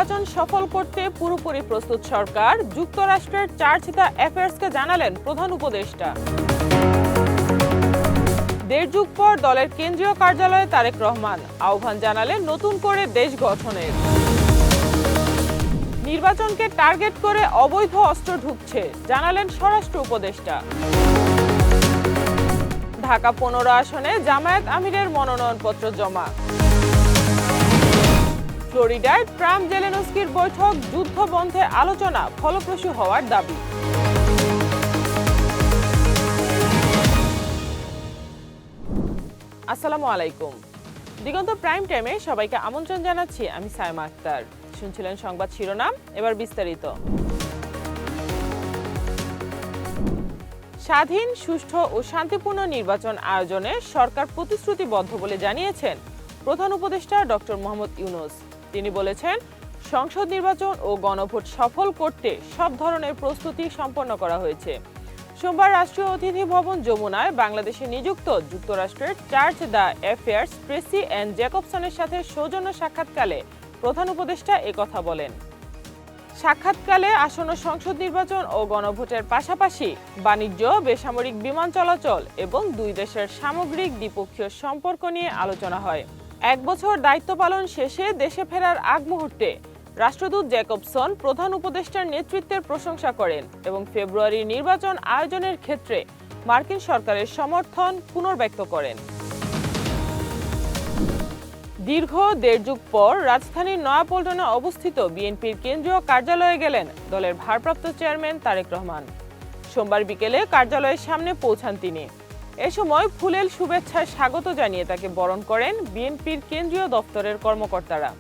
নির্বাচন সফল করতে পুরোপুরি প্রস্তুত সরকার, যুক্তরাষ্ট্রের চার্চ দ্য অ্যাফেয়ার্সকে জানালেন প্রধান উপদেষ্টা। দেড় যুগ পর দলের কেন্দ্রীয় কার্যালয়ে তারেক রহমান আহ্বান জানালেন নতুন করে দেশ গঠনের। নির্বাচনকে টার্গেট করে অবৈধ অস্ত্র ঢুকছে, জানালেন স্বরাষ্ট্র উপদেষ্টা। ঢাকা 15 আসনে জামায়াত আমিরের মনোনয়নপত্র জমা। ফ্লোরিডায় ট্রাম্প জেলেনস্কির বৈঠক, যুদ্ধ বন্ধে আলোচনা ফলপ্রসূ হওয়ার দাবি। আসসালামু আলাইকুম। দিগন্ত প্রাইম টাইমে সবাইকে আমন্ত্রণ জানাচ্ছি, আমি সায়মা আক্তার। শুনছিলেন সংবাদ শিরোনাম, এবার বিস্তারিত। স্বাধীন, সুষ্ঠু ও শান্তিপূর্ণ নির্বাচন আয়োজনে সরকার প্রতিশ্রুতিবদ্ধ বলে জানিয়েছেন প্রধান উপদেষ্টা ডক্টর মোহাম্মদ ইউনূস। তিনি বলেছেন, সংসদ নির্বাচন ও গণভোট সফল করতে সব ধরনের প্রস্তুতি সম্পন্ন করা হয়েছে। সোমবার রাষ্ট্রীয় অতিথি ভবন যমুনায় বাংলাদেশে নিযুক্ত যুক্তরাষ্ট্রের chargé d'affaires Tracey Ann জ্যাকবসনের সাথে সৌজন্য সাক্ষাৎকালে প্রধান উপদেষ্টা একথা বলেন। সাক্ষাৎকালে আসন্ন সংসদ নির্বাচন ও গণভোটের পাশাপাশি বাণিজ্য, বেসামরিক বিমান চলাচল এবং দুই দেশের সামগ্রিক দ্বিপক্ষীয় সম্পর্ক নিয়ে আলোচনা হয়। 1 বছর দায়িত্ব পালন শেষে দেশে ফেরার আগ মুহূর্তে রাষ্ট্রদূত জ্যাকবসন প্রধান উপদেষ্টার নেতৃত্বের প্রশংসা করেন এবং ফেব্রুয়ারির নির্বাচন আয়োজনের ক্ষেত্রে মার্কিন সরকারের সমর্থন পুনর্ব্যক্ত করেন। দীর্ঘ দেড় যুগ পর রাজধানীর নয়াপল্টনে অবস্থিত বিএনপির কেন্দ্রীয় কার্যালয়ে গেলেন দলের ভারপ্রাপ্ত চেয়ারম্যান তারেক রহমান। সোমবার বিকেলে কার্যালয়ের সামনে পৌঁছান তিনি। এ সময় ফুলেল শুভেচ্ছায় স্বাগত জানিয়ে তাকে বরণ করেন বিএনপির কেন্দ্রীয় দপ্তরের কর্মকর্তারা।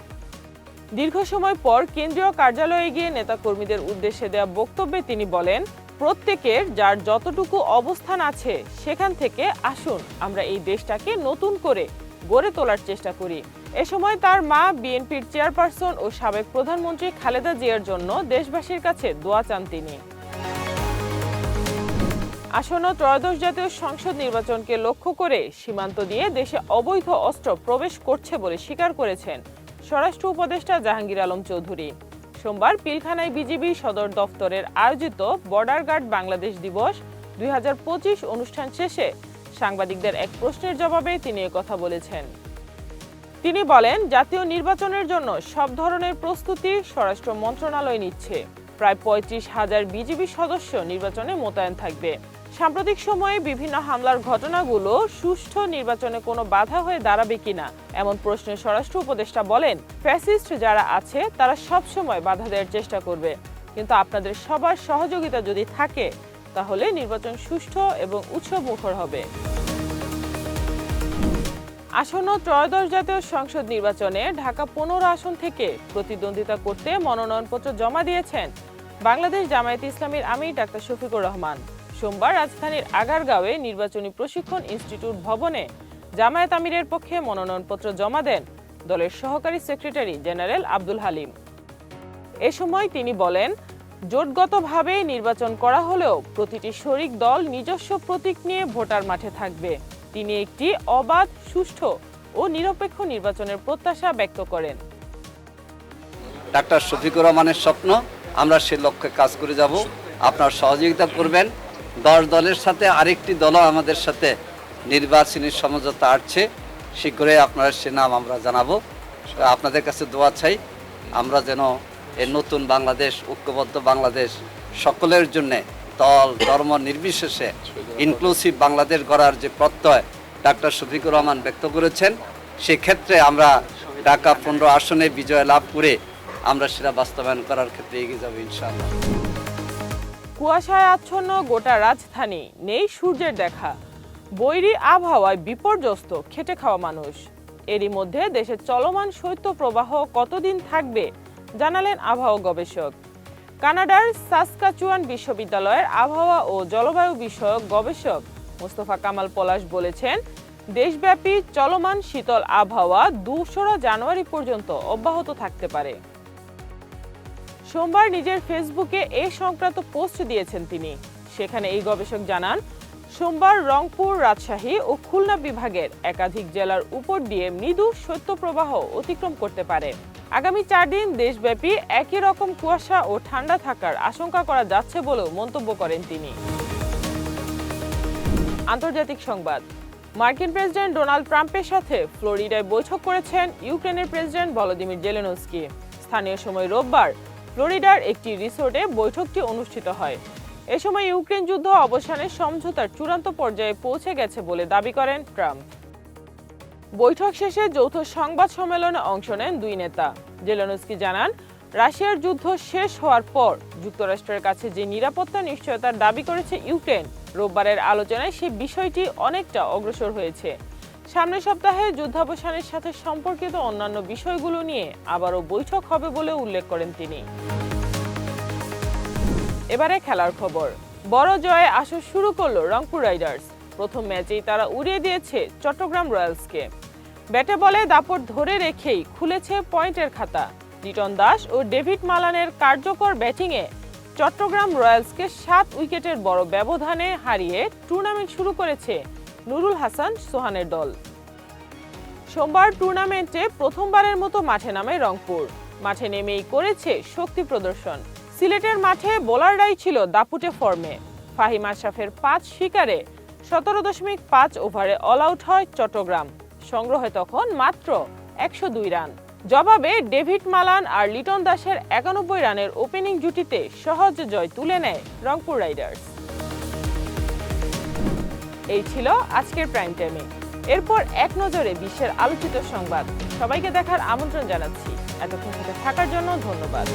দীর্ঘ সময় পর কেন্দ্রীয় কার্যালয়ে গিয়ে নেতাকর্মীদের উদ্দেশ্যে দেওয়া বক্তব্যে তিনি বলেন, প্রত্যেকের যার যতটুকু অবস্থান আছে সেখান থেকে আসুন আমরা এই দেশটাকে নতুন করে গড়ে তোলার চেষ্টা করি। এ সময় তার মা, বিএনপির চেয়ারপারসন ও সাবেক প্রধানমন্ত্রী খালেদা জিয়ার জন্য দেশবাসীর কাছে দোয়া চান তিনি। আসন্ন ত্রয়োদশ জাতীয় সংসদ নির্বাচনকে লক্ষ্য করে সীমান্ত দিয়ে দেশে অবৈধ অস্ত্র প্রবেশ করছে বলে স্বীকার করেছেন স্বরাষ্ট্র উপদেষ্টা জাহাঙ্গীর আলম চৌধুরী। সোমবার পিলখানায় বিজিবি সদর দফতরের আয়োজিত বর্ডার গার্ড বাংলাদেশ দিবস 2025 অনুষ্ঠান শেষে সাংবাদিকদের এক প্রশ্নের জবাবে তিনি একথা বলেছেন। তিনি বলেন, জাতীয় নির্বাচনের জন্য সব ধরনের প্রস্তুতি স্বরাষ্ট্র মন্ত্রণালয় নিচ্ছে। প্রায় 35,000 বিজিবি সদস্য নির্বাচনে মোতায়েন থাকবে। সাম্প্রতিক সময়ে বিভিন্ন হামলার ঘটনাগুলো সুষ্ঠু নির্বাচনে কোনো বাধা হয়ে দাঁড়াবে কিনা এমন প্রশ্নে স্বরাষ্ট্র উপদেষ্টা বলেন, ফ্যাসিস্ট যারা আছে তারা সব সময় বাধা দেওয়ার চেষ্টা করবে, কিন্তু আপনাদের সবার সহযোগিতা যদি থাকে তাহলে নির্বাচন সুষ্ঠু এবং উৎসবমুখর হবে। আসন্ন ত্রয়োদশ জাতীয় সংসদ নির্বাচনে ঢাকা 15 আসন থেকে প্রতিদ্বন্দ্বিতা করতে মনোনয়নপত্র জমা দিয়েছেন বাংলাদেশ জামায়াত ইসলামীর আমির ডাক্তার শফিকুর রহমান। সোমবার রাজধানীর আগারগাঁওয়ে নির্বাচনী প্রশিক্ষণ ইনস্টিটিউট ভবনে জামায়াত আমিরের পক্ষে মনোনয়নপত্র জমা দেন দলের সহকারী সেক্রেটারি জেনারেল আব্দুল হালিম। এ সময় তিনি বলেন, জোটগতভাবে নির্বাচন করা হলেও প্রতিটি শরিক দল নিজস্ব প্রতীক নিয়ে ভোটার মাঠে থাকবে। তিনি একটি অবাধ, সুষ্ঠু ও নিরপেক্ষ নির্বাচনের প্রত্যাশা ব্যক্ত করেন। ডাক্তার শফিকুর রহমানের স্বপ্ন, আমরা সে লক্ষ্যে কাজ করে যাব। আপনার সহযোগিতা করবেন। 10 দলের সাথে আরেকটি দলও আমাদের সাথে নির্বাচনী সমঝোতা আসছে, শীঘ্রই আপনার সে নাম আমরা জানাবো। আপনাদের কাছে দোয়া চাই, আমরা যেন এই নতুন বাংলাদেশ, ঐক্যবদ্ধ বাংলাদেশ, সকলের জন্যে দল ধর্ম নির্বিশেষে ইনক্লুসিভ বাংলাদেশ গড়ার যে প্রত্যয় ডাক্তার শফিকুর রহমান ব্যক্ত করেছেন, সেক্ষেত্রে আমরা ঢাকা 15 আসনে বিজয় লাভ করে আমরা সেটা বাস্তবায়ন করার ক্ষেত্রে এগিয়ে যাব ইনশাআল্লাহ। কুয়াশায় আচ্ছন্ন গোটা রাজধানী, নেই সূর্যের দেখা। বৈরী আবহাওয়ায় বিপর্যস্ত খেটে খাওয়া মানুষ। এরই মধ্যে দেশের চলমান শৈত্যপ্রবাহ কতদিন থাকবে জানালেন আবহাওয়া গবেষক। কানাডার সাসকাচুয়ান বিশ্ববিদ্যালয়ের আবহাওয়া ও জলবায়ু বিষয়ক গবেষক মোস্তফা কামাল পলাশ বলেছেন, দেশব্যাপী চলমান শীতল আবহাওয়া 2রা জানুয়ারি পর্যন্ত অব্যাহত থাকতে পারে। সোমবার নিজের ফেসবুকে এ সংক্রান্ত পোস্ট দিয়েছেন তিনি। সেখানে এই গবেষক জানান, সোমবার রংপুর, রাজশাহী ও খুলনা বিভাগের একাধিক জেলার উপর দিয়ে মৃদু শৈত্যপ্রবাহ অতিক্রম করতে পারে। আগামী 4 দিন দেশব্যাপী একই রকম কুয়াশা ও ঠান্ডা থাকার আশঙ্কা করা যাচ্ছে বলেও মন্তব্য করেন তিনি। আন্তর্জাতিক সংবাদ। মার্কিন প্রেসিডেন্ট ডোনাল্ড ট্রাম্পের সাথে ফ্লোরিডায় বৈঠক করেছেন ইউক্রেনের প্রেসিডেন্ট ভলোদিমির জেলেনস্কি। স্থানীয় সময় রোববার ফ্লোরিডার একটি রিসোর্টে বৈঠকটি অনুষ্ঠিত হয়। এ সময় ইউক্রেন যুদ্ধ অবসানের সমঝোতার চূড়ান্ত পর্যায়ে পৌঁছে গেছে বলে দাবি করেন ট্রাম্প। বৈঠক শেষে যৌথ সংবাদ সম্মেলনে অংশ নেন দুই নেতা। জেলেনস্কি জানান, রাশিয়ার যুদ্ধ শেষ হওয়ার পর যুক্তরাষ্ট্রের কাছে যে নিরাপত্তা নিশ্চয়তার দাবি করেছে ইউক্রেন, রোববারের আলোচনায় সে বিষয়টি অনেকটা অগ্রসর হয়েছে। সামনের সপ্তাহে যুদ্ধাবসানের সাথে সম্পর্কিত অন্যান্য বিষয়গুলো নিয়ে আবারও বৈঠক হবে বলে উল্লেখ করেন তিনি। এবারে খেলার খবর। বড় জয়ে আসর শুরু করলো রংপুর রাইডার্স। প্রথম ম্যাচেই তারা উড়িয়ে দিয়েছে চট্টগ্রাম রয়্যালসকে। ব্যাটে বলে দাপট ধরে রেখেই খুলেছে পয়েন্টের খাতা। লিটন দাস ও ডেভিড মালানের কার্যকর ব্যাটিংয়ে চট্টগ্রাম রয়্যালসকে 7 উইকেটের বড় ব্যবধানে হারিয়ে টুর্নামেন্ট শুরু করেছে নুরুল হাসান সোহানের দল। সোমবার টুর্নামেন্টে প্রথমবারের মতো মাঠে নামে রংপুর। মাঠে নেমেই করেছে শক্তি প্রদর্শন। সিলেটের মাঠে বোলাররাই ছিল দাপুটে ফর্মে। ফাহিম আশরাফের 5 শিকারে 17.5 ওভারে অল আউট হয় চট্টগ্রাম। সংগ্রহে তখন মাত্র 102 রান। জবাবে ডেভিড মালান আর লিটন দাসের 91 রানের ওপেনিং জুটিতে সহজ জয় তুলে নেয় রংপুর রাইডার্স। এই ছিল আজকের প্রাইম টাইমে। এরপর এক নজরে বিশ্বের আলোচিত সংবাদ। সবাইকে দেখার আমন্ত্রণ জানাচ্ছি। এতক্ষণ সাথে থাকার জন্য ধন্যবাদ।